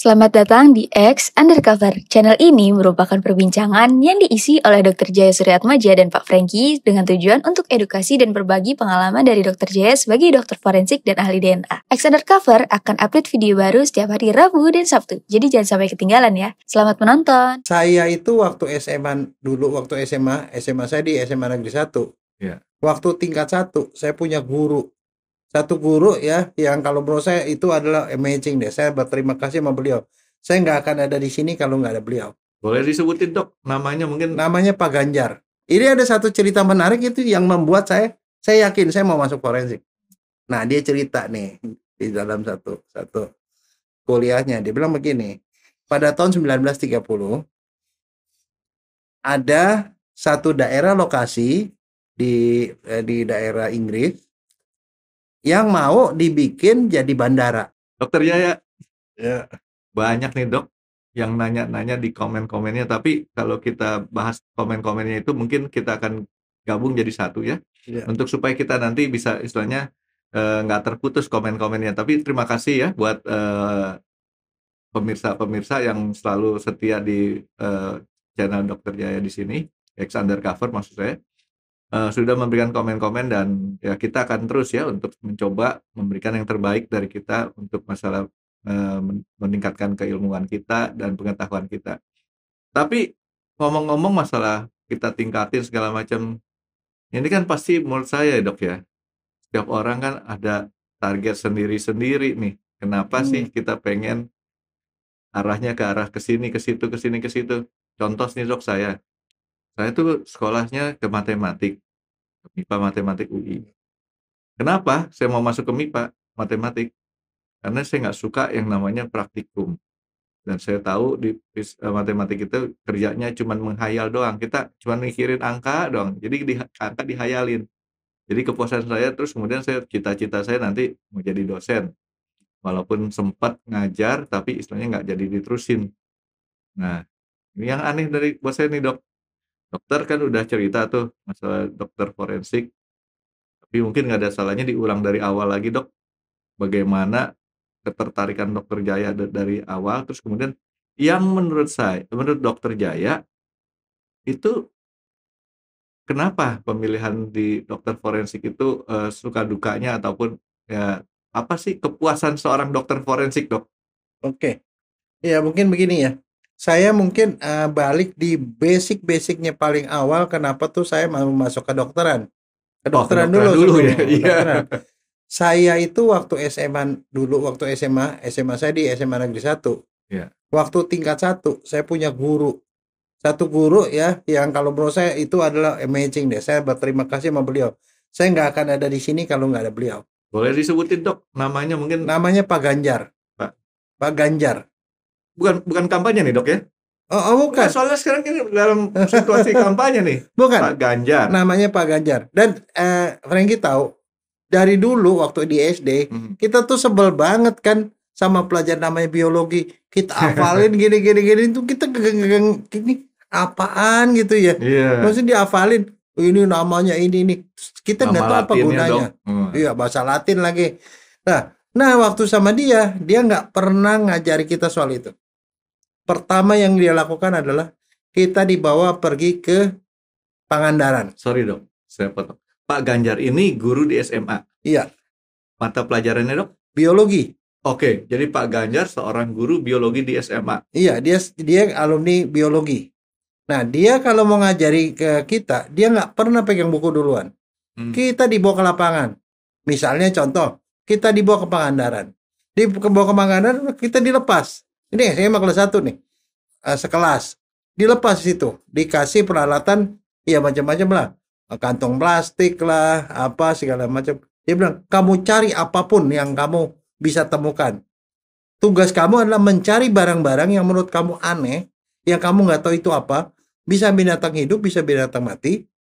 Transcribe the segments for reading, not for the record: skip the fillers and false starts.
Selamat datang di X Undercover. Channel ini merupakan perbincangan yang diisi oleh Dr. Jaya Suryatmaja dan Pak Franky dengan tujuan untuk edukasi dan berbagi pengalaman dari Dr. Jaya sebagai dokter forensik dan ahli DNA. X Undercover akan upload video baru setiap hari Rabu dan Sabtu, jadi jangan sampai ketinggalan ya. Selamat menonton. Saya itu waktu SMA dulu, waktu SMA saya di SMA Negeri 1. Ya. Waktu tingkat 1, saya punya guru. Satu guru ya, yang kalau menurut saya itu adalah amazing deh. Saya berterima kasih sama beliau. Saya nggak akan ada di sini kalau nggak ada beliau. Boleh disebutin dok, namanya mungkin? Namanya Pak Ganjar. Ini ada satu cerita menarik itu yang membuat saya yakin saya mau masuk forensik. Nah, dia cerita nih di dalam satu kuliahnya. Dia bilang begini, pada tahun 1930 ada satu daerah lokasi di daerah Inggris yang mau dibikin jadi bandara. Dokter Jaya, Ya. banyak nih dok yang nanya-nanya di komen-komennya. Tapi kalau kita bahas komen-komennya itu mungkin kita akan gabung jadi satu ya. Ya. Untuk supaya kita nanti bisa istilahnya nggak terputus komen-komennya. Tapi terima kasih ya buat pemirsa-pemirsa yang selalu setia di channel Dokter Jaya di sini, X Undercover maksud saya. Sudah memberikan komen-komen dan ya kita akan terus ya untuk mencoba memberikan yang terbaik dari kita untuk masalah meningkatkan keilmuan kita dan pengetahuan kita. Tapi ngomong-ngomong masalah kita tingkatin segala macam, ini kan pasti menurut saya dok ya, setiap orang kan ada target sendiri-sendiri nih. Kenapa sih kita pengen arahnya ke arah ke sini, ke situ, ke sini, ke situ. Contoh nih dok, saya tuh sekolahnya ke matematik, MIPA Matematik UI. Kenapa saya mau masuk ke MIPA Matematik? Karena saya nggak suka yang namanya praktikum. Dan saya tahu di matematik itu kerjanya cuma menghayal doang. Kita cuma mikirin angka doang. Jadi angka dihayalin. Jadi kepuasan saya, terus kemudian cita-cita saya nanti mau jadi dosen. Walaupun sempat ngajar, tapi istilahnya nggak jadi diterusin. Nah, ini yang aneh dari buat saya nih dok. Dokter kan udah cerita tuh masalah dokter forensik, tapi mungkin nggak ada salahnya diulang dari awal lagi dok. Bagaimana ketertarikan dokter Jaya dari awal, terus kemudian yang menurut dokter Jaya itu kenapa pemilihan di dokter forensik itu suka dukanya ataupun ya apa sih kepuasan seorang dokter forensik dok? Oke. Ya mungkin begini ya. Saya mungkin balik di basicnya paling awal kenapa tuh saya mau masuk ke dokteran. Kedokteran dulu ya. Kedokteran. Saya itu waktu SMA dulu, waktu SMA saya di SMA Negeri 1. Ya. Waktu tingkat 1, saya punya guru. Satu guru ya, yang kalau menurut saya itu adalah amazing deh. Saya berterima kasih sama beliau. Saya nggak akan ada di sini kalau nggak ada beliau. Boleh disebutin dok, namanya mungkin? Namanya Pak Ganjar. Pak Ganjar. Bukan kampanye nih dok ya? Oh bukan. Soalnya sekarang ini dalam situasi kampanye nih. Bukan. Pak Ganjar. Namanya Pak Ganjar. Dan Franky tahu, dari dulu waktu di SD, kita tuh sebel banget kan sama pelajaran namanya biologi. Kita hafalin gini itu kita gini apaan gitu ya. Maksudnya dihafalin. Ini namanya ini. Kita nggak tahu apa gunanya. Iya, bahasa Latin lagi. Nah, waktu sama dia nggak pernah ngajari kita soal itu. Pertama yang dia lakukan adalah kita dibawa pergi ke Pangandaran. Sorry dok, saya potong. Pak Ganjar ini guru di SMA. Iya. Mata pelajarannya dok? Biologi. Oke, jadi Pak Ganjar seorang guru biologi di SMA. Iya, dia alumni biologi. Nah, dia kalau mau ngajari ke kita, dia nggak pernah pegang buku duluan. Kita dibawa ke lapangan. Misalnya contoh, kita dibawa ke Pangandaran. Dibawa ke Pangandaran, kita dilepas. Ini saya kelas 1 nih, sekelas. Dilepas situ, dikasih peralatan, ya macam-macam lah. Kantong plastik lah, apa segala macam. Dia bilang, kamu cari apapun yang kamu bisa temukan. Tugas kamu adalah mencari barang-barang yang menurut kamu aneh, yang kamu nggak tahu itu apa. Bisa binatang hidup, bisa binatang mati.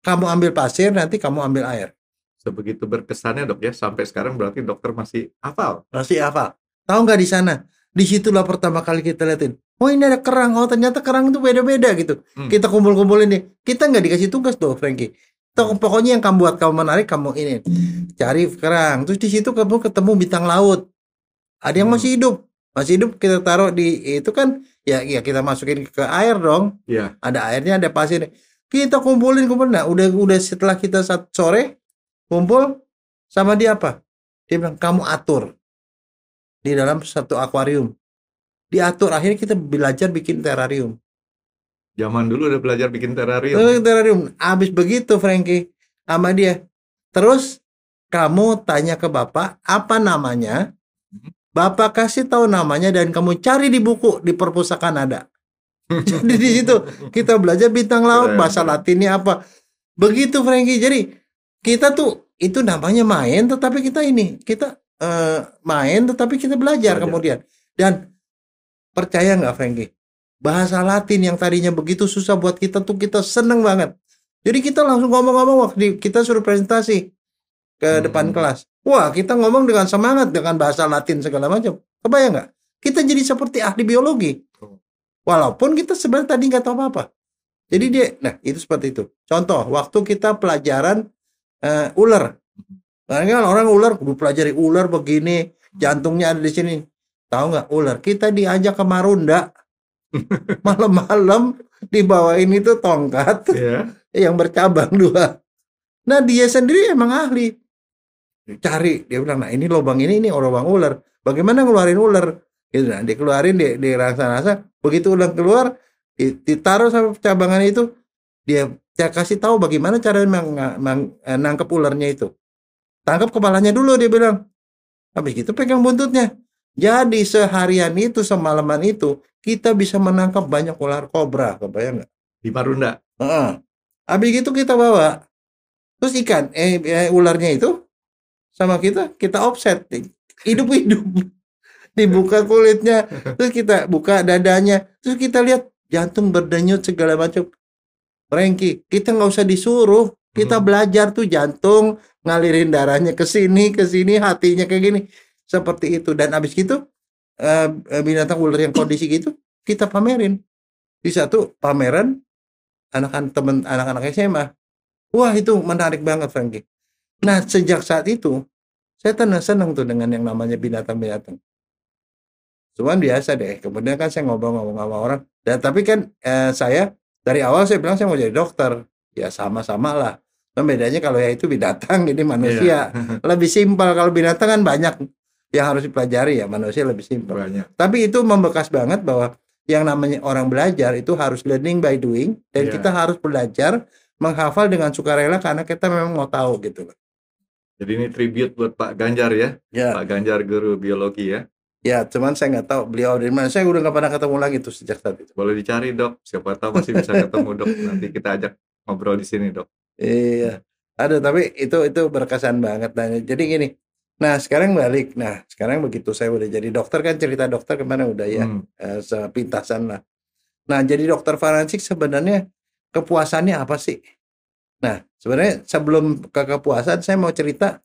Kamu ambil pasir, nanti kamu ambil air. Sebegitu berkesannya dok ya, sampai sekarang berarti dokter masih hafal. Masih hafal. Tahu nggak di sana? Disitulah pertama kali kita liatin. Oh ini ada kerang. Oh ternyata kerang itu beda-beda gitu. Kita kumpul-kumpulin nih. Kita nggak dikasih tugas tuh, Franky. Pokoknya yang buat kamu menarik, kamu ini cari kerang. Terus di situ kamu ketemu bintang laut. Ada yang masih hidup. Masih hidup kita taruh di itu kan ya kita masukin ke air dong. Iya. Ada airnya, ada pasir. Kita kumpulin. Nah, udah setelah kita sore kumpul sama dia apa? Dia bilang kamu atur di dalam satu akuarium. Diatur, akhirnya kita belajar bikin terarium. Zaman dulu udah belajar bikin terarium. Terarium. Abis begitu Frankie sama dia. Terus kamu tanya ke bapak apa namanya. Bapak kasih tahu namanya dan kamu cari di buku di perpustakaan ada. Jadi di situ kita belajar bintang laut, bahasa Latinnya apa. Begitu Frankie. Jadi kita tuh itu namanya main, tetapi kita main, tetapi kita belajar kemudian. Dan percaya nggak Frankie? Bahasa Latin yang tadinya begitu susah buat kita tuh kita seneng banget. Jadi kita langsung ngomong-ngomong waktu kita suruh presentasi ke depan kelas. Wah, kita ngomong dengan semangat dengan bahasa Latin segala macam. Kebayang nggak? Kita jadi seperti ahli biologi. Walaupun kita sebenarnya tadi nggak tahu apa-apa. Jadi nah itu seperti itu. Contoh, waktu kita pelajaran ular. Karena orang ular, pelajari ular begini, jantungnya ada di sini. Tahu nggak ular? Kita diajak ke Marunda. Malam-malam dibawain itu tongkat yang bercabang 2. Nah dia sendiri emang ahli. Cari, dia bilang, nah ini lubang ini lubang ular. Bagaimana ngeluarin ular? Gitu, nah, dikeluarin, dirasa-rasa. Begitu ular keluar, ditaruh sama cabangan itu, dia kasih tahu bagaimana cara nangkep ularnya itu. Tangkap kepalanya dulu, dia bilang. Habis itu pegang buntutnya. Jadi seharian itu, semalaman itu, kita bisa menangkap banyak ular kobra, kebayang nggak? Di Marunda. Habis itu kita bawa, terus ikan, ularnya itu sama kita offset, hidup-hidup, dibuka kulitnya, terus kita buka dadanya, terus kita lihat jantung berdenyut segala macam. Frankie, kita nggak usah disuruh, kita belajar tuh jantung ngalirin darahnya ke sini, hatinya kayak gini, seperti itu. Dan abis gitu binatang ular yang kondisi gitu kita pamerin di satu pameran anak-anak SMA. Wah itu menarik banget Frankie. Nah sejak saat itu saya senang tuh dengan yang namanya binatang-binatang. Cuman biasa deh. Kemudian kan saya ngobrol-ngobrol sama orang. Dan tapi kan saya dari awal saya bilang saya mau jadi dokter. Ya sama-sama lah. Nah, bedanya kalau ya itu binatang, ini manusia. Lebih simpel. Kalau binatang kan banyak yang harus dipelajari ya. Manusia lebih simpel. Tapi itu membekas banget bahwa yang namanya orang belajar itu harus learning by doing. Dan kita harus belajar menghafal dengan sukarela karena kita memang mau tahu gitu loh. Jadi ini tribute buat Pak Ganjar ya. Pak Ganjar guru biologi ya. Ya, cuman saya nggak tahu beliau dari mana. Saya udah nggak pernah ketemu lagi tuh sejak saat itu. Boleh dicari dok. Siapa tahu masih bisa ketemu dok. Nanti kita ajak ngobrol di sini dok. Iya. Aduh, tapi itu berkesan banget. Nah, jadi gini. Nah, sekarang balik. Nah, sekarang begitu saya udah jadi dokter kan cerita dokter kemana udah ya. Sepintasan lah. Nah, jadi dokter forensik sebenarnya kepuasannya apa sih? Nah, sebenarnya sebelum ke kepuasan saya mau cerita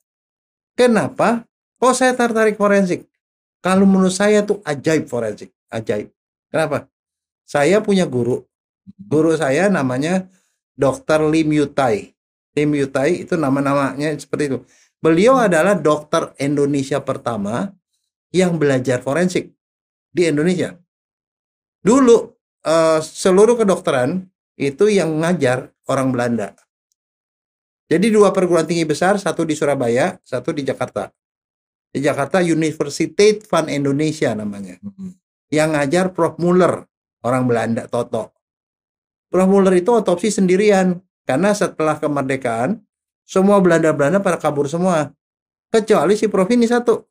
kenapa kok saya tertarik forensik. Kalau menurut saya tuh ajaib forensik, ajaib. Kenapa? Saya punya guru saya namanya Dr. Lim Yutai. Lim Yutai itu nama-namanya seperti itu. Beliau adalah dokter Indonesia pertama yang belajar forensik di Indonesia. Dulu seluruh kedokteran itu yang ngajar orang Belanda. Jadi 2 perguruan tinggi besar, satu di Surabaya, satu di Jakarta. Di Jakarta Universiteit van Indonesia namanya. Yang ngajar Prof. Muller, orang Belanda, Toto. Prof. Muller itu otopsi sendirian. Karena setelah kemerdekaan, semua Belanda-Belanda pada kabur semua. Kecuali si Prof ini satu.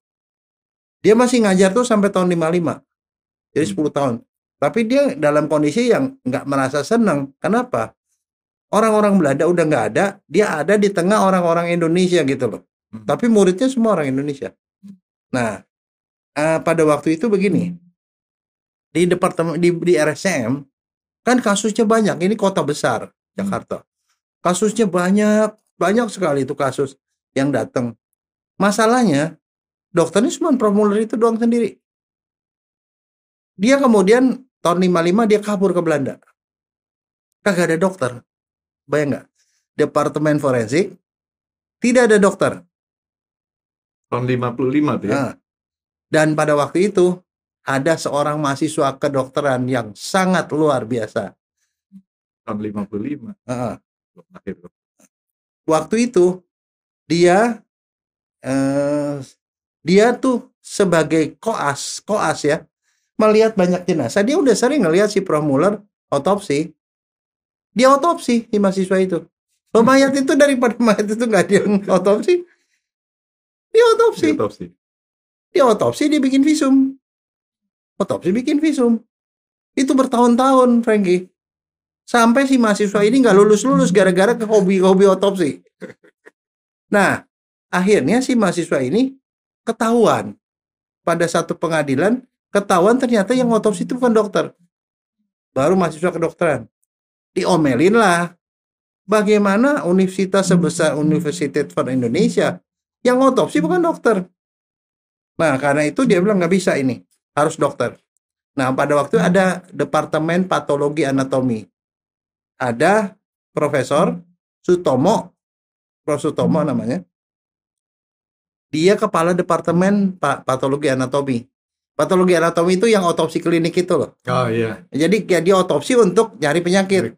Dia masih ngajar tuh sampai tahun 55. Jadi 10 tahun. Tapi dia dalam kondisi yang nggak merasa senang. Kenapa? Orang-orang Belanda udah nggak ada, dia ada di tengah orang-orang Indonesia gitu loh. Tapi muridnya semua orang Indonesia. Nah, pada waktu itu begini, di departemen di RSCM kan kasusnya banyak. Ini kota besar Jakarta, kasusnya banyak sekali itu kasus yang datang. Masalahnya dokternya cuma Prof. Muller itu doang sendiri. Dia kemudian tahun 55 dia kabur ke Belanda, kagak ada dokter. Bayang nggak? Departemen forensik tidak ada dokter. Tahun 55 tuh ya. Nah, dan pada waktu itu ada seorang mahasiswa kedokteran yang sangat luar biasa. Tahun 55. Belum lahir. Waktu itu dia tuh sebagai koas ya, melihat banyak jenazah. Dia udah sering ngelihat si Prof Muller otopsi. Dia otopsi si mahasiswa itu. Mayat itu daripada mayat itu nggak dia otopsi, dia otopsi, dia bikin visum. Otopsi bikin visum. Itu bertahun-tahun, Frankie. Sampai si mahasiswa ini nggak lulus gara-gara ke hobi otopsi. Nah, akhirnya si mahasiswa ini ketahuan pada satu pengadilan, ketahuan ternyata yang otopsi itu bukan dokter. Baru mahasiswa kedokteran. Diomelin lah. Bagaimana universitas sebesar Universitas Indonesia yang otopsi bukan dokter. Nah, karena itu dia bilang nggak bisa ini, harus dokter. Nah, pada waktu ada Departemen Patologi Anatomi. Ada Profesor Sutomo, Prof. Sutomo namanya. Dia kepala Departemen Patologi Anatomi. Patologi Anatomi itu yang otopsi klinik itu loh. Oh iya. Jadi dia otopsi untuk nyari penyakit.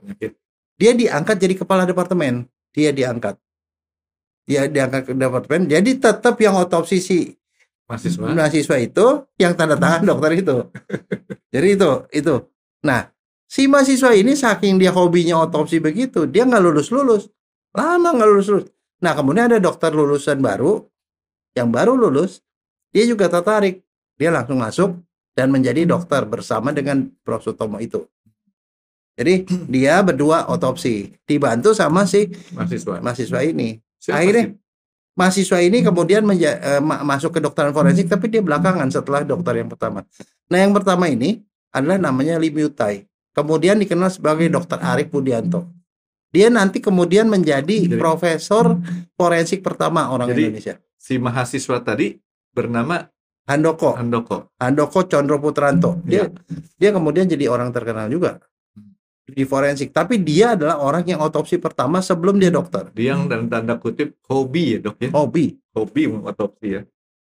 Dia diangkat jadi kepala departemen. Dia diangkat ke departemen. Jadi tetap yang otopsi si mahasiswa itu yang tanda tangan dokter itu. Jadi itu. Nah, si mahasiswa ini saking dia hobinya otopsi begitu, dia nggak lulus. Lama nggak lulus. Nah, kemudian ada dokter lulusan baru, yang baru lulus, dia juga tertarik. Dia langsung masuk dan menjadi dokter bersama dengan Prof. Sutomo itu. Jadi dia berdua otopsi, dibantu sama si mahasiswa ini. Akhirnya mahasiswa ini kemudian masuk ke kedokteran forensik, tapi dia belakangan setelah dokter yang pertama. Nah, yang pertama ini adalah namanya Lim Yutai. Kemudian dikenal sebagai Dr. Arief Budianto. Dia nanti kemudian menjadi profesor forensik pertama orang Indonesia. Si mahasiswa tadi bernama Handoko Condro Putranto. Dia kemudian jadi orang terkenal juga di forensik, tapi dia adalah orang yang otopsi pertama sebelum dia dokter. Dia yang dalam tanda kutip hobi ya, Dok ya. Hobi otopsi ya.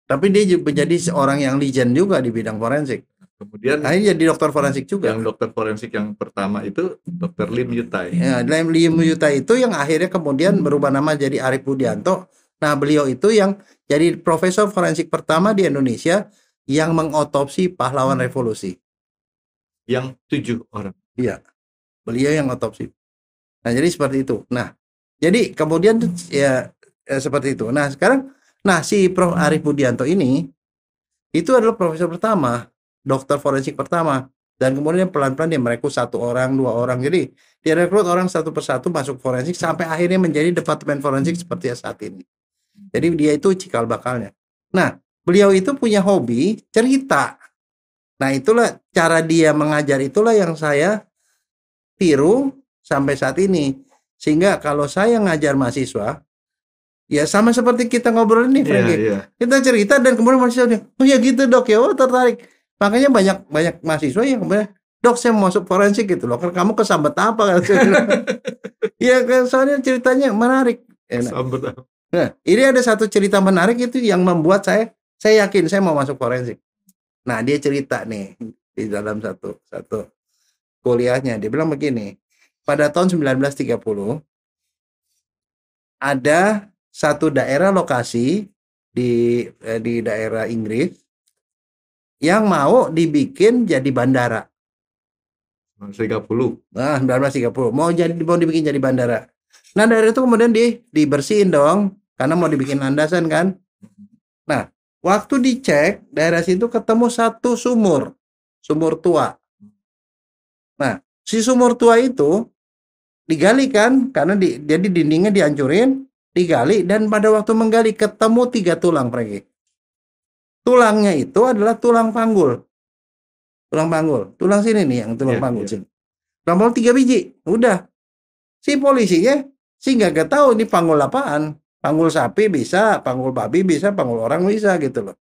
Tapi dia juga menjadi seorang yang legend juga di bidang forensik. Kemudian akhirnya jadi dokter forensik juga. Yang dokter forensik yang pertama itu Dr. Lim Yutai. Ya, Lim Yutai itu yang akhirnya kemudian berubah nama jadi Arief Budianto. Nah, beliau itu yang jadi profesor forensik pertama di Indonesia yang mengotopsi pahlawan revolusi. Yang 7 orang. Iya. Beliau yang otopsi. Nah, jadi seperti itu. Nah, jadi kemudian ya seperti itu. Nah, sekarang si Prof. Arief Budianto ini itu adalah profesor pertama, dokter forensik pertama, dan kemudian pelan-pelan dia merekrut 1 orang, 2 orang. Jadi dia rekrut orang satu persatu masuk forensik sampai akhirnya menjadi departemen forensik seperti saat ini. Jadi dia itu cikal bakalnya. Nah, beliau itu punya hobi cerita. Nah, itulah cara dia mengajar, itulah yang saya tiru sampai saat ini. Sehingga kalau saya ngajar mahasiswa, ya sama seperti kita ngobrol ini, Frankie. Kita cerita dan kemudian mahasiswa, oh ya gitu dok ya, tertarik. Makanya banyak mahasiswa yang kemudian, dok saya mau masuk forensik gitu loh. Kamu kesambet apa? Ya kan, soalnya ceritanya menarik. Nah, ini ada satu cerita menarik itu yang membuat saya yakin saya mau masuk forensik. Nah, dia cerita nih di dalam satu kuliahnya, dia bilang begini, pada tahun 1930 ada satu daerah lokasi di daerah Inggris yang mau dibikin jadi bandara. 1930. Nah, 1930 mau dibikin jadi bandara. Nah, daerah itu kemudian dibersihin dong karena mau dibikin landasan kan. Nah, waktu dicek daerah situ ketemu satu sumur tua. Nah, si sumur tua itu digali kan, karena jadi dindingnya dihancurin, digali, dan pada waktu menggali ketemu 3 tulang, Frankie. Tulangnya itu adalah tulang panggul. Tulang sini nih yang tulang panggul sini. Tulang panggul 3 biji, udah. Si polisinya sih nggak tahu ini panggul apaan. Panggul sapi bisa, panggul babi bisa, panggul orang bisa gitu loh.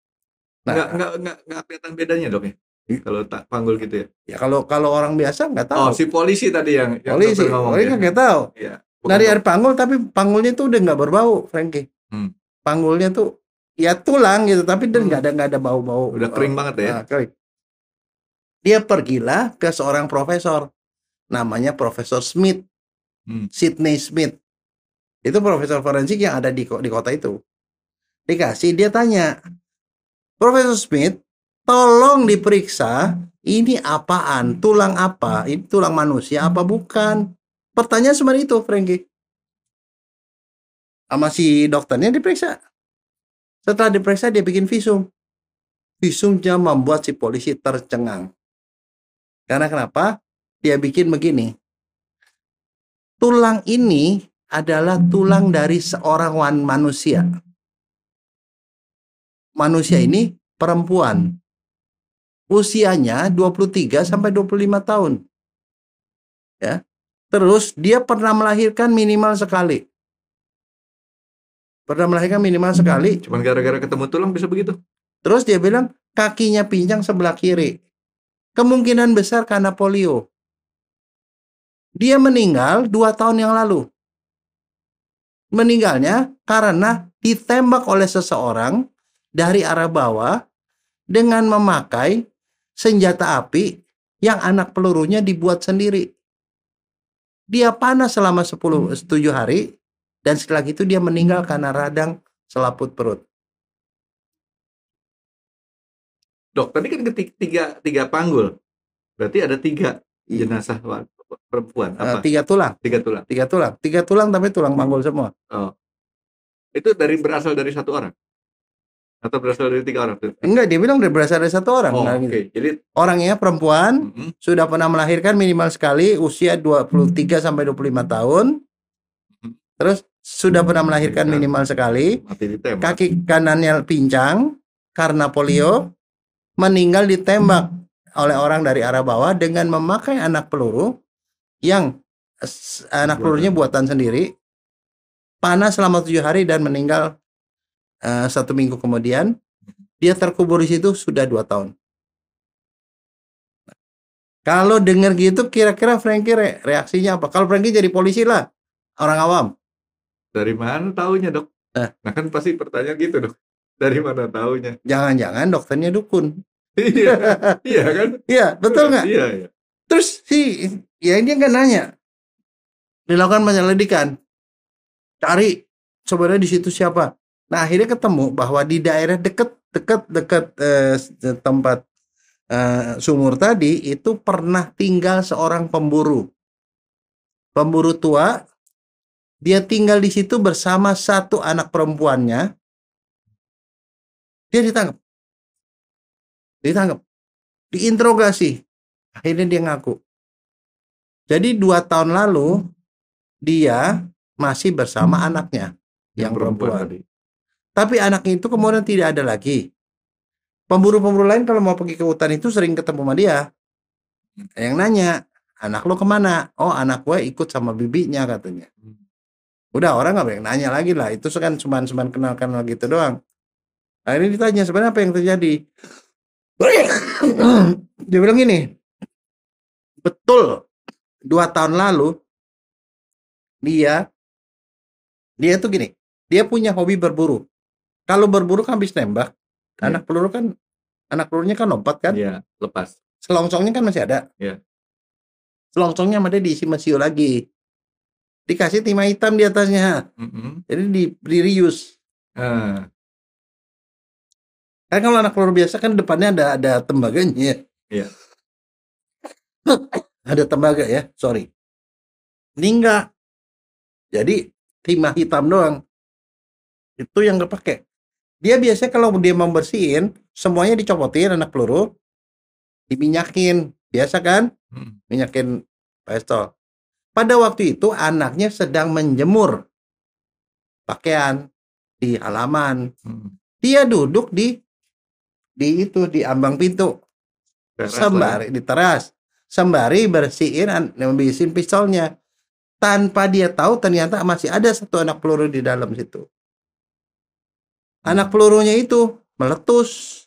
Nah, nggak kelihatan bedanya dok ya? Kalau tak panggul gitu ya? Ya kalau orang biasa nggak tahu. Oh, si polisi tadi yang polisi nggak tahu. Ya, dari air panggul, tapi panggulnya tuh udah nggak berbau, Frankie. Panggulnya tuh ya tulang gitu, tapi nggak ada bau-bau. Udah kering banget ya? Kering. Dia pergilah ke seorang profesor, namanya Profesor Smith, Sydney Smith. Itu profesor forensik yang ada di kota itu. Dia tanya, Profesor Smith, tolong diperiksa, ini apaan, tulang apa, ini tulang manusia apa bukan? Pertanyaan seperti itu, Frankie. Sama si dokternya diperiksa. Setelah diperiksa, dia bikin visum. Visumnya membuat si polisi tercengang. Karena kenapa? Dia bikin begini. Tulang ini adalah tulang dari seorang manusia. Manusia ini perempuan. Usianya 23 sampai 25 tahun. Ya. Terus dia pernah melahirkan minimal sekali. Cuman gara-gara ketemu tulang bisa begitu. Terus dia bilang kakinya pincang sebelah kiri. Kemungkinan besar karena polio. Dia meninggal 2 tahun yang lalu. Meninggalnya karena ditembak oleh seseorang dari arah bawah dengan memakai senjata api yang anak pelurunya dibuat sendiri. Dia panas selama 7 hari dan setelah itu dia meninggal karena radang selaput perut. Dok, tadi kan tiga panggul. Berarti ada 3 jenazah perempuan. Apa? 3 tulang. 3 tulang. 3 tulang tapi tulang panggul semua. Oh. Itu berasal dari 1 orang? Atau berasal dari 3 orang? Enggak, dia bilang berasal dari 1 orang. Oh, gitu. Oke. Jadi orangnya perempuan, sudah pernah melahirkan minimal sekali, usia 23 sampai 25 tahun. Terus sudah pernah melahirkan minimal sekali. Kaki kanannya pincang karena polio. Meninggal ditembak oleh orang dari arah bawah dengan memakai anak peluru yang anak pelurunya buatan sendiri. Panas selama 7 hari dan meninggal 1 minggu kemudian. Dia terkubur di situ sudah 2 tahun. Kalau dengar gitu kira-kira Frankie reaksinya apa? Kalau Frankie jadi polisi lah, orang awam. Dari mana taunya, Dok? Nah kan pasti pertanyaan gitu, Dok. Dari mana taunya? Jangan-jangan dokternya dukun. Iya kan? Iya, betul nggak? Iya. Terus dia nggak nanya. Dilakukan penyelidikan. Cari sebenarnya di situ siapa. Nah akhirnya ketemu bahwa di daerah dekat tempat sumur tadi itu pernah tinggal seorang pemburu tua. Dia tinggal di situ bersama 1 anak perempuannya. Dia ditangkap, diinterogasi, akhirnya dia ngaku. Jadi 2 tahun lalu dia masih bersama anaknya yang perempuan. Tapi anaknya itu kemudian tidak ada lagi. Pemburu-pemburu lain kalau mau pergi ke hutan itu sering ketemu sama dia. Yang nanya, anak lo kemana? Oh, anak gue ikut sama bibinya katanya. Udah orang nggak banyak nanya lagi lah. Itu kan cuma kenal-kenal gitu doang. Akhirnya ditanya sebenarnya apa yang terjadi. Dia bilang gini, betul 2 tahun lalu dia tuh gini, dia punya hobi berburu. Kalau berburu kan habis nembak, anak pelurunya kan lompat kan? Iya, lepas. Selongsongnya kan masih ada. Iya. Selongsongnya sama dia diisi mesiu lagi. Dikasih timah hitam di atasnya. Jadi di reuse. Kan kalau anak peluru biasa kan depannya ada tembaganya. Iya. Ada tembaga ya, sorry. Ini enggak. Jadi timah hitam doang. Itu yang kepake. Dia biasanya kalau dia membersihin, semuanya dicopotin anak peluru, diminyakin, biasa kan? Minyakin pistol. Pada waktu itu anaknya sedang menjemur pakaian di halaman. Dia duduk di ambang pintu, sembari di teras, sembari bersihin pistolnya. Tanpa dia tahu ternyata masih ada 1 anak peluru di dalam situ. Anak pelurunya itu meletus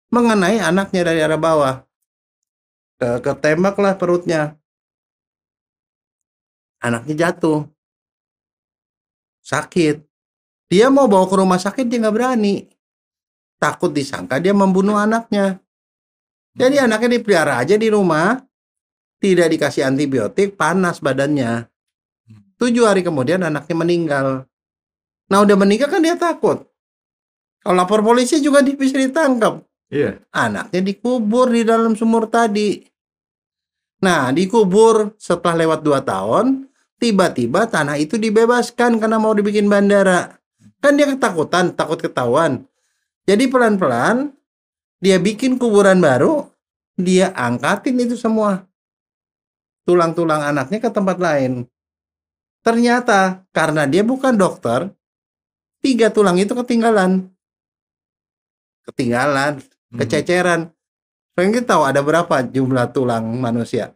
mengenai anaknya dari arah bawah. Ketembaklah perutnya. Anaknya jatuh. Sakit. Dia mau bawa ke rumah sakit, dia nggak berani. Takut disangka dia membunuh anaknya. Jadi anaknya dipelihara aja di rumah, tidak dikasih antibiotik, panas badannya. 7 hari kemudian anaknya meninggal. Nah udah meninggal kan dia takut. Kalau lapor polisi juga bisa ditangkap. Iya. Anaknya dikubur di dalam sumur tadi. Nah dikubur setelah lewat 2 tahun, tiba-tiba tanah itu dibebaskan karena mau dibikin bandara. Kan dia ketakutan, takut ketahuan. Jadi pelan-pelan dia bikin kuburan baru, dia angkatin itu semua tulang-tulang anaknya ke tempat lain. Ternyata karena dia bukan dokter, 3 tulang itu ketinggalan, kececeran. Franky tahu ada berapa jumlah tulang manusia?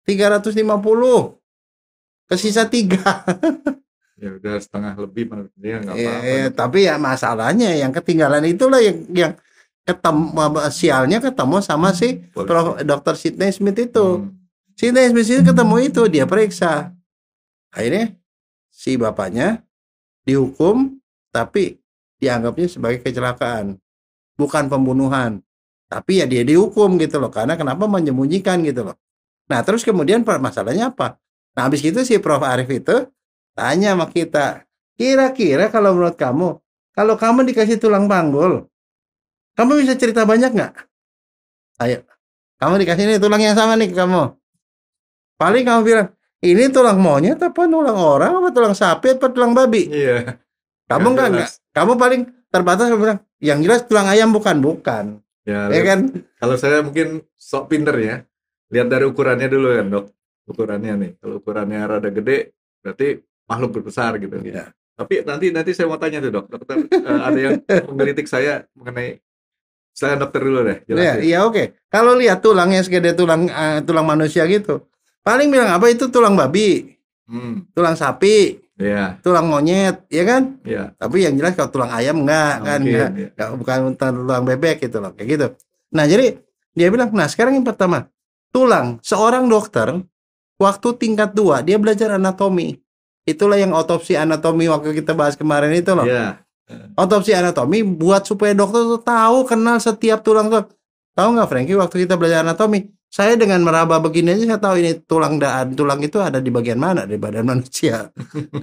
350. Kesisa 3. Ya udah setengah lebih maksudnya nggak apa-apa. Tapi ya masalahnya yang ketinggalan itulah yang ketemu sialnya ketemu sama si Dr. Sidney Smith itu. Sidney Smith itu ketemu itu, dia periksa. Akhirnya si bapaknya dihukum, tapi dianggapnya sebagai kecelakaan, bukan pembunuhan. Tapi ya dia dihukum gitu loh, karena kenapa menyembunyikan gitu loh. Nah terus kemudian masalahnya apa? Nah habis itu si Prof. Arief itu tanya sama kita, kira-kira kalau menurut kamu, kalau kamu dikasih tulang panggul, kamu bisa cerita banyak nggak? Ayo, kamu dikasih ini tulang yang sama nih ke kamu. Paling kamu bilang, ini tulang monyet apa tulang orang apa tulang sapi apa tulang babi? Iya. Kamu enggak. Kamu paling terbatas bilang, yang jelas tulang ayam bukan. Ya kan? Kalau saya mungkin sok pinter ya. Lihat dari ukurannya dulu kan, Dok. Ukurannya nih. Kalau ukurannya rada gede, berarti makhluk berbesar gitu. Ya. Tapi nanti saya mau tanya tuh, Dok. Dokter, ada yang mengkritik saya mengenai. Saya dokter dulu deh. Iya oke. Kalau lihat tulangnya segede tulang manusia gitu, paling bilang apa itu tulang babi, tulang sapi, tulang monyet, ya kan? Iya. Tapi yang jelas kalau tulang ayam enggak kan, bukan tulang bebek gitu loh, kayak gitu. Nah jadi dia bilang, nah sekarang yang pertama, tulang seorang dokter waktu tingkat 2 dia belajar anatomi. Itulah yang otopsi anatomi waktu kita bahas kemarin itu loh. Iya. Otopsi anatomi buat supaya dokter tuh tahu kenal setiap tulang tuh. Tahu nggak Franky, waktu kita belajar anatomi, saya dengan meraba begini aja saya tahu ini tulang itu ada di bagian mana di badan manusia.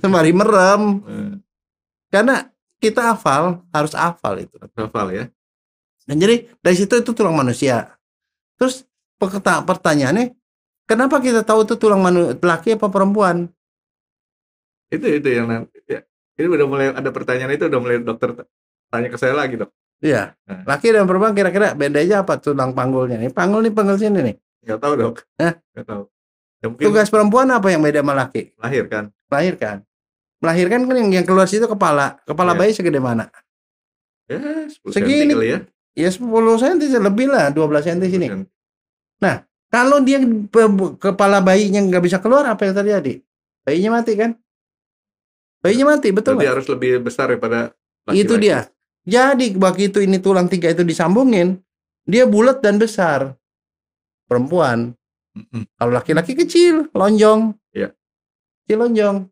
Mari merem. Karena kita harus hafal itu. Hafal ya. Dan jadi dari situ itu tulang manusia. Terus pertanyaannya, kenapa kita tahu itu tulang laki apa perempuan? Itu yang nanti ya. Ini udah mulai ada pertanyaan, itu udah mulai dokter tanya ke saya lagi, Dok. Iya. Laki dan perempuan kira-kira bedanya apa tulang panggulnya? Ini panggul sini nih. Nggak tahu, Dok. Nggak tahu. Ya, tugas perempuan apa yang beda sama laki? Melahirkan kan yang keluar situ kepala bayi segede mana? Ya 10 segini kali ya. Ya 10 cm lebih lah, 12 cm sini. Nah kalau dia kepala bayinya nggak bisa keluar, apa yang terjadi? Bayinya mati kan? Bayinya mati, betul. Berarti harus lebih besar daripada laki-laki. Itu dia. Jadi begitu ini tulang 3 itu disambungin, dia bulat dan besar. Perempuan. Kalau laki-laki kecil, lonjong. Iya. Kecil lonjong.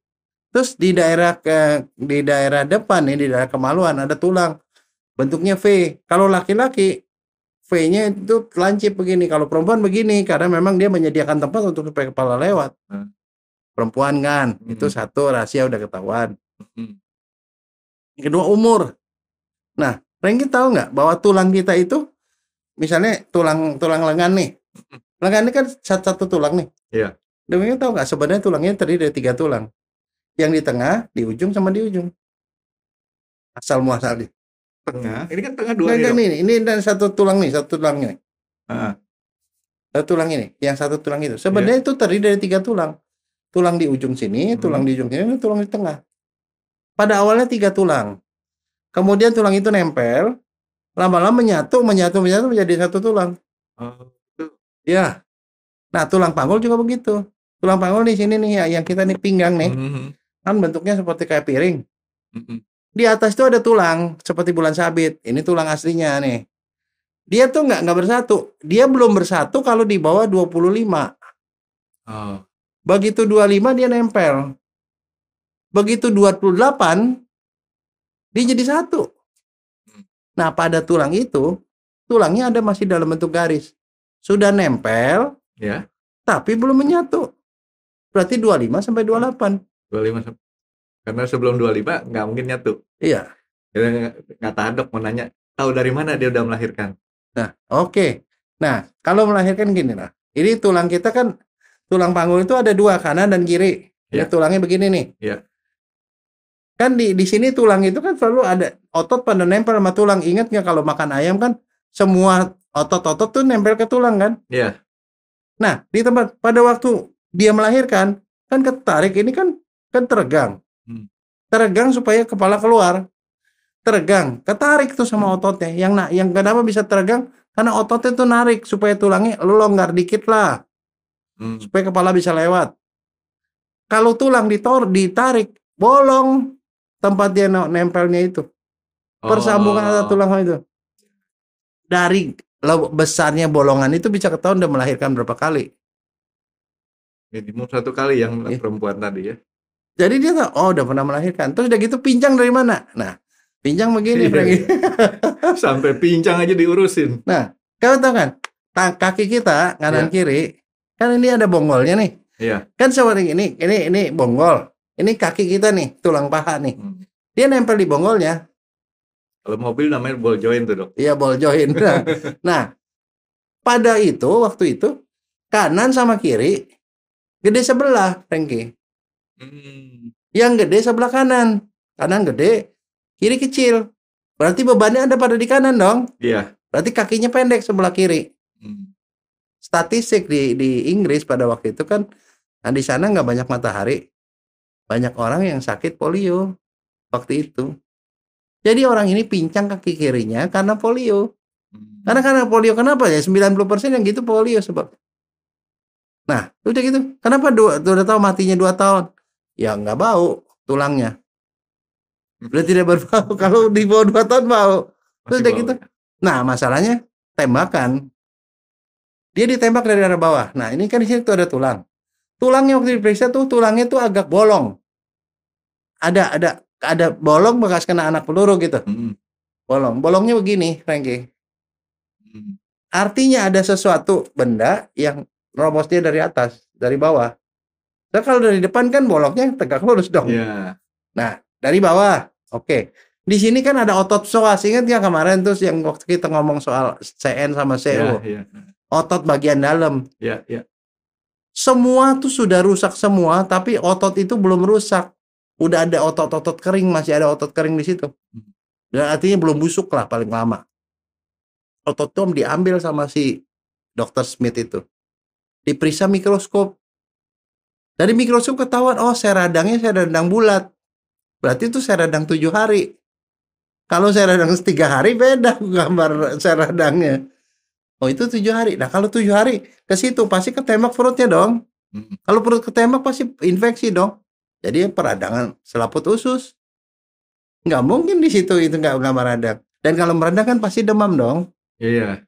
Terus di daerah depan nih, di daerah kemaluan ada tulang bentuknya V. Kalau laki-laki V-nya itu lancip begini, kalau perempuan begini, karena memang dia menyediakan tempat untuk supaya kepala lewat. Perempuan kan, itu satu rahasia udah ketahuan. Kedua, umur. Nah, Franky tahu nggak bahwa tulang kita itu, misalnya tulang lengan nih, lengan ini kan satu tulang nih. Iya. Demikian tahu nggak sebenarnya tulangnya terdiri dari 3 tulang, yang di tengah, di ujung sama di ujung. Asal muasal di tengah. Ini kan tengah 2 nih. Ini dan satu tulang nih, satu tulangnya. Satu tulang ini, yang satu tulang itu. Sebenarnya itu terdiri dari 3 tulang. Tulang di ujung sini, tulang di ujung sini, tulang di tengah. Pada awalnya 3 tulang. Kemudian tulang itu nempel, lama-lama menyatu menjadi satu tulang. Ya. Nah, tulang panggul juga begitu. Tulang panggul di sini nih, yang kita nih pinggang nih. Kan bentuknya seperti kayak piring. Di atas itu ada tulang seperti bulan sabit. Ini tulang aslinya nih. Dia tuh nggak bersatu. Dia belum bersatu kalau di bawah 25. Begitu 25 dia nempel. Begitu 28 dia jadi satu. Nah, pada tulang itu, tulangnya ada masih dalam bentuk garis. Sudah nempel, Ya. tapi belum menyatu. Berarti 25 sampai 28. 25 karena sebelum 25 nggak mungkin nyatu. Iya. Nggak tahan dok, mau nanya, tahu dari mana dia udah melahirkan? Nah, oke. Nah, kalau melahirkan gini lah. Ini tulang kita kan, tulang panggul itu ada dua, kanan dan kiri. Ini Iya. tulangnya begini nih. Iya. Kan di sini tulang itu kan selalu ada otot pada nempel sama tulang. Ingat nggak kalau makan ayam kan semua otot-otot tuh nempel ke tulang kan? Iya. Nah, di tempat pada waktu dia melahirkan kan ketarik ini kan teregang. Teregang supaya kepala keluar. Teregang, ketarik tuh sama ototnya. Yang kenapa bisa teregang? Karena ototnya tuh narik supaya tulangnya longgar dikit lah. Supaya kepala bisa lewat. Kalau tulang ditarik, bolong tempat dia nempelnya itu. Persambungan antara tulang itu. Dari besarnya bolongan itu bisa ketahuan udah melahirkan berapa kali. Minimum 1 kali yang perempuan tadi ya. Jadi dia tahu, oh udah pernah melahirkan. Terus udah gitu pincang dari mana? Nah, pincang begini. Sampai pincang aja diurusin. Nah, kau tahu kan, kaki kita kanan kiri, kan ini ada bonggolnya nih. Iya. Kan seperti ini bonggol. Ini kaki kita nih, tulang paha nih. Dia nempel di bonggolnya. Kalau mobil namanya ball joint tuh dok. Iya, ball joint. Nah, pada waktu itu kanan sama kiri gede sebelah, Frankie. Yang gede sebelah kanan gede, kiri kecil. Berarti bebannya ada pada di kanan dong. Iya. Berarti kakinya pendek sebelah kiri. Statistik di Inggris pada waktu itu kan, nah di sana nggak banyak matahari, banyak orang yang sakit polio waktu itu. Jadi orang ini pincang kaki kirinya karena polio. Karena polio kenapa ya? 90% yang gitu polio sebab. Nah, udah gitu. Kenapa udah tahu matinya 2 tahun? Ya nggak bau tulangnya. Udah tidak berbau. Kalau di bawah 2 tahun bau. Terus udah gitu. Nah, masalahnya tembakan. Dia ditembak dari arah bawah. Nah, ini kan di sini tuh ada tulang. Tulangnya waktu diperiksa tuh tulangnya tuh agak bolong. Ada bolong bekas kena anak peluru gitu. Bolongnya begini, Frankie. Artinya ada sesuatu benda yang robos dia dari atas, dari bawah. Nah, kalau dari depan kan bolongnya tegak lurus dong. Yeah. Nah, dari bawah, oke. Di sini kan ada otot psoas. Ingat nggak kemarin tuh yang waktu kita ngomong soal CN sama CO? Yeah. Otot bagian dalam. Yeah. Semua tuh sudah rusak semua, tapi otot itu belum rusak. Udah ada otot-otot kering, masih ada otot kering di situ. Dan artinya belum busuk lah paling lama. Otot itu diambil sama si Dr. Smith itu. Diperiksa mikroskop. Dari mikroskop ketahuan, oh seradangnya seradang bulat. Berarti itu seradang 7 hari. Kalau seradang 3 hari beda gambar seradangnya. Oh itu 7 hari. Nah kalau 7 hari ke situ pasti ketembak perutnya dong. Kalau perut ketembak pasti infeksi dong. Jadi peradangan selaput usus. Nggak mungkin di situ itu nggak meradang. Dan kalau meradang kan pasti demam dong. Iya.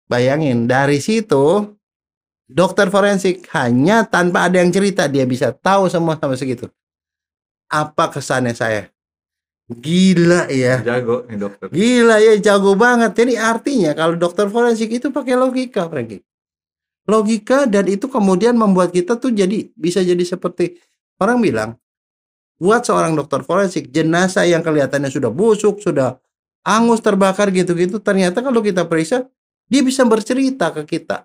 Bayangin dari situ dokter forensik hanya tanpa ada yang cerita dia bisa tahu semua sampai segitu. Apa kesannya saya? Gila ya. Jago nih dokter. Gila ya, jago banget. Jadi artinya kalau dokter forensik itu pakai logika, Frankie. Logika, dan itu kemudian membuat kita tuh bisa jadi seperti orang bilang, buat seorang dokter forensik, jenazah yang kelihatannya sudah busuk, sudah angus, terbakar gitu-gitu, ternyata kalau kita periksa, dia bisa bercerita ke kita.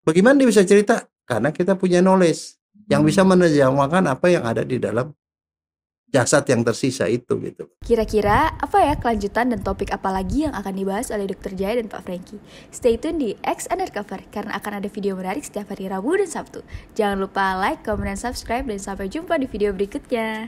Bagaimana dia bisa cerita? Karena kita punya knowledge yang bisa menerjemahkan apa yang ada di dalam jasad yang tersisa itu gitu. Kira-kira apa ya kelanjutan dan topik apa lagi yang akan dibahas oleh Dr. Jaya dan Pak Frankie? Stay tune di X Undercover karena akan ada video menarik setiap hari Rabu dan Sabtu. Jangan lupa like, comment, dan subscribe, dan sampai jumpa di video berikutnya.